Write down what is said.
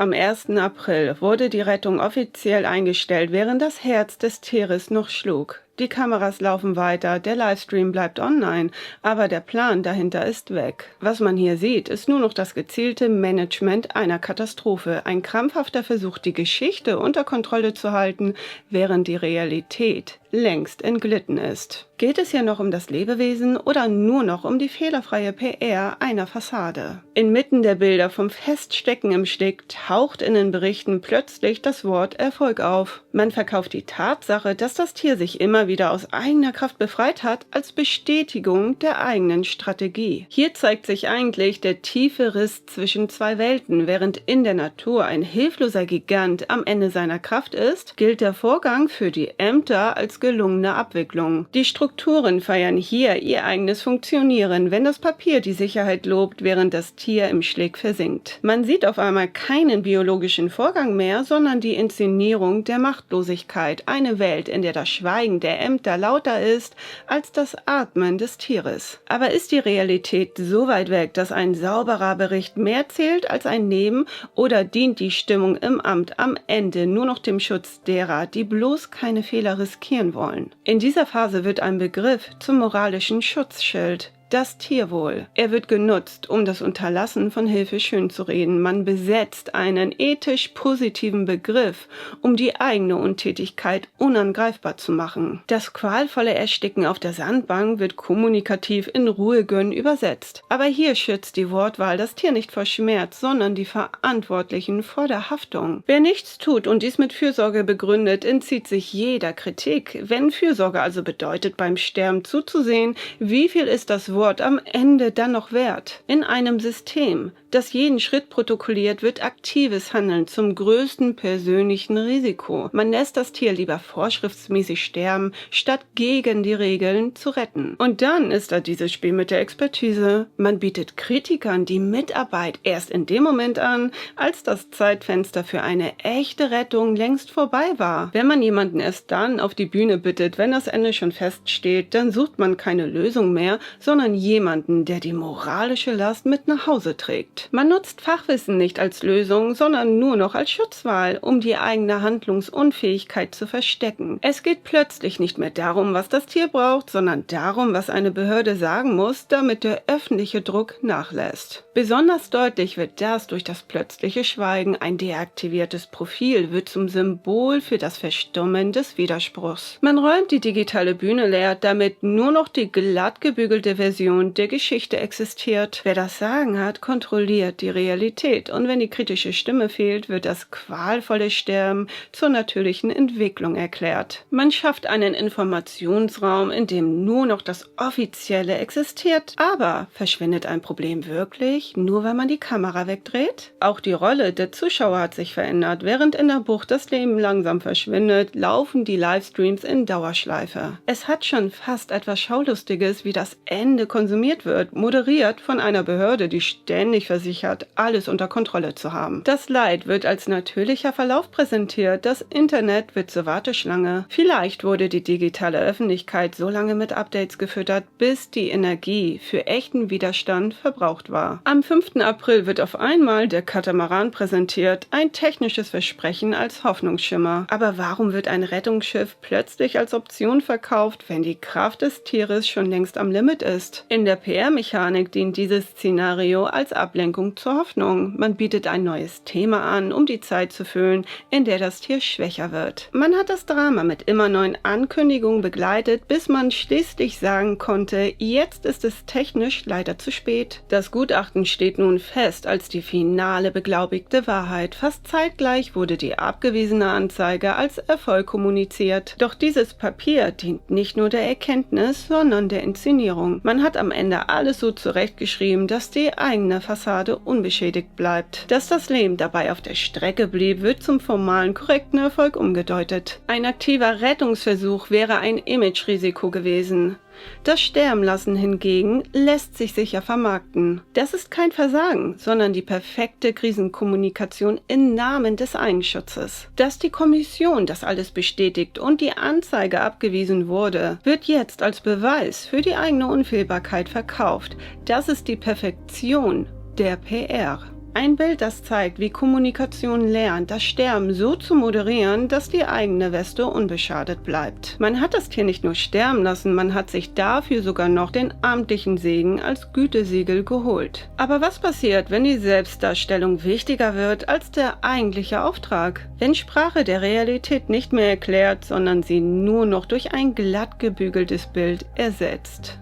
Am 1. April wurde die Rettung offiziell eingestellt, während das Herz des Tieres noch schlug. Die Kameras laufen weiter, der Livestream bleibt online, aber der Plan dahinter ist weg. Was man hier sieht, ist nur noch das gezielte Management einer Katastrophe, ein krampfhafter Versuch, die Geschichte unter Kontrolle zu halten, während die Realität längst entglitten ist. Geht es hier noch um das Lebewesen oder nur noch um die fehlerfreie PR einer Fassade? Inmitten der Bilder vom Feststecken im Steg taucht in den Berichten plötzlich das Wort Erfolg auf. Man verkauft die Tatsache, dass das Tier sich immer wieder aus eigener Kraft befreit hat, als Bestätigung der eigenen Strategie. Hier zeigt sich eigentlich der tiefe Riss zwischen zwei Welten. Während in der Natur ein hilfloser Gigant am Ende seiner Kraft ist, gilt der Vorgang für die Ämter als gelungene Abwicklung. Die Strukturen feiern hier ihr eigenes Funktionieren, wenn das Papier die Sicherheit lobt, während das Tier im Schlick versinkt. Man sieht auf einmal keinen biologischen Vorgang mehr, sondern die Inszenierung der Machtlosigkeit, eine Welt, in der das Schweigen der Ämter lauter ist als das Atmen des Tieres. Aber ist die Realität so weit weg, dass ein sauberer Bericht mehr zählt als ein Neben, oder dient die Stimmung im Amt am Ende nur noch dem Schutz derer, die bloß keine Fehler riskieren wollen? In dieser Phase wird ein Begriff zum moralischen Schutzschild. Das Tierwohl. Er wird genutzt, um das Unterlassen von Hilfe schönzureden. Man besetzt einen ethisch positiven Begriff, um die eigene Untätigkeit unangreifbar zu machen. Das qualvolle Ersticken auf der Sandbank wird kommunikativ in Ruhe gönnen übersetzt. Aber hier schützt die Wortwahl das Tier nicht vor Schmerz, sondern die Verantwortlichen vor der Haftung. Wer nichts tut und dies mit Fürsorge begründet, entzieht sich jeder Kritik. Wenn Fürsorge also bedeutet, beim Sterben zuzusehen, wie viel ist das Wort am Ende dann noch wert? In einem System, das jeden Schritt protokolliert, wird aktives Handeln zum größten persönlichen Risiko. Man lässt das Tier lieber vorschriftsmäßig sterben, statt gegen die Regeln zu retten. Und dann ist da dieses Spiel mit der Expertise. Man bietet Kritikern die Mitarbeit erst in dem Moment an, als das Zeitfenster für eine echte Rettung längst vorbei war. Wenn man jemanden erst dann auf die Bühne bittet, wenn das Ende schon feststeht, dann sucht man keine Lösung mehr, sondern jemanden, der die moralische Last mit nach Hause trägt. Man nutzt Fachwissen nicht als Lösung, sondern nur noch als Schutzwall, um die eigene Handlungsunfähigkeit zu verstecken. Es geht plötzlich nicht mehr darum, was das Tier braucht, sondern darum, was eine Behörde sagen muss, damit der öffentliche Druck nachlässt. Besonders deutlich wird das durch das plötzliche Schweigen. Ein deaktiviertes Profil wird zum Symbol für das Verstummen des Widerspruchs. Man räumt die digitale Bühne leer, damit nur noch die glatt gebügelte Version der Geschichte existiert. Wer das Sagen hat, kontrolliert die Realität, und wenn die kritische Stimme fehlt, wird das qualvolle Sterben zur natürlichen Entwicklung erklärt. Man schafft einen Informationsraum, in dem nur noch das Offizielle existiert. Aber verschwindet ein Problem wirklich, nur weil man die Kamera wegdreht? Auch die Rolle der Zuschauer hat sich verändert. Während in der Bucht das Leben langsam verschwindet, laufen die Livestreams in Dauerschleife. Es hat schon fast etwas Schaulustiges, wie das Ende konsumiert wird, moderiert von einer Behörde, die ständig versichert, alles unter Kontrolle zu haben. Das Leid wird als natürlicher Verlauf präsentiert, das Internet wird zur Warteschlange. Vielleicht wurde die digitale Öffentlichkeit so lange mit Updates gefüttert, bis die Energie für echten Widerstand verbraucht war. Am 5. April wird auf einmal der Katamaran präsentiert, ein technisches Versprechen als Hoffnungsschimmer. Aber warum wird ein Rettungsschiff plötzlich als Option verkauft, wenn die Kraft des Tieres schon längst am Limit ist? In der PR-Mechanik dient dieses Szenario als Ablenkung zur Hoffnung. Man bietet ein neues Thema an, um die Zeit zu füllen, in der das Tier schwächer wird. Man hat das Drama mit immer neuen Ankündigungen begleitet, bis man schließlich sagen konnte, jetzt ist es technisch leider zu spät. Das Gutachten steht nun fest als die finale beglaubigte Wahrheit. Fast zeitgleich wurde die abgewiesene Anzeige als Erfolg kommuniziert. Doch dieses Papier dient nicht nur der Erkenntnis, sondern der Inszenierung. Man hat am Ende alles so zurechtgeschrieben, dass die eigene Fassade unbeschädigt bleibt. Dass das Leben dabei auf der Strecke blieb, wird zum formalen korrekten Erfolg umgedeutet. Ein aktiver Rettungsversuch wäre ein Imagerisiko gewesen. Das Sterbenlassen hingegen lässt sich sicher vermarkten. Das ist kein Versagen, sondern die perfekte Krisenkommunikation im Namen des Eigenschutzes. Dass die Kommission das alles bestätigt und die Anzeige abgewiesen wurde, wird jetzt als Beweis für die eigene Unfehlbarkeit verkauft. Das ist die Perfektion der PR. Ein Bild, das zeigt, wie Kommunikation lernt, das Sterben so zu moderieren, dass die eigene Weste unbeschadet bleibt. Man hat das Tier nicht nur sterben lassen, man hat sich dafür sogar noch den amtlichen Segen als Gütesiegel geholt. Aber was passiert, wenn die Selbstdarstellung wichtiger wird als der eigentliche Auftrag? Wenn Sprache der Realität nicht mehr erklärt, sondern sie nur noch durch ein glatt gebügeltes Bild ersetzt?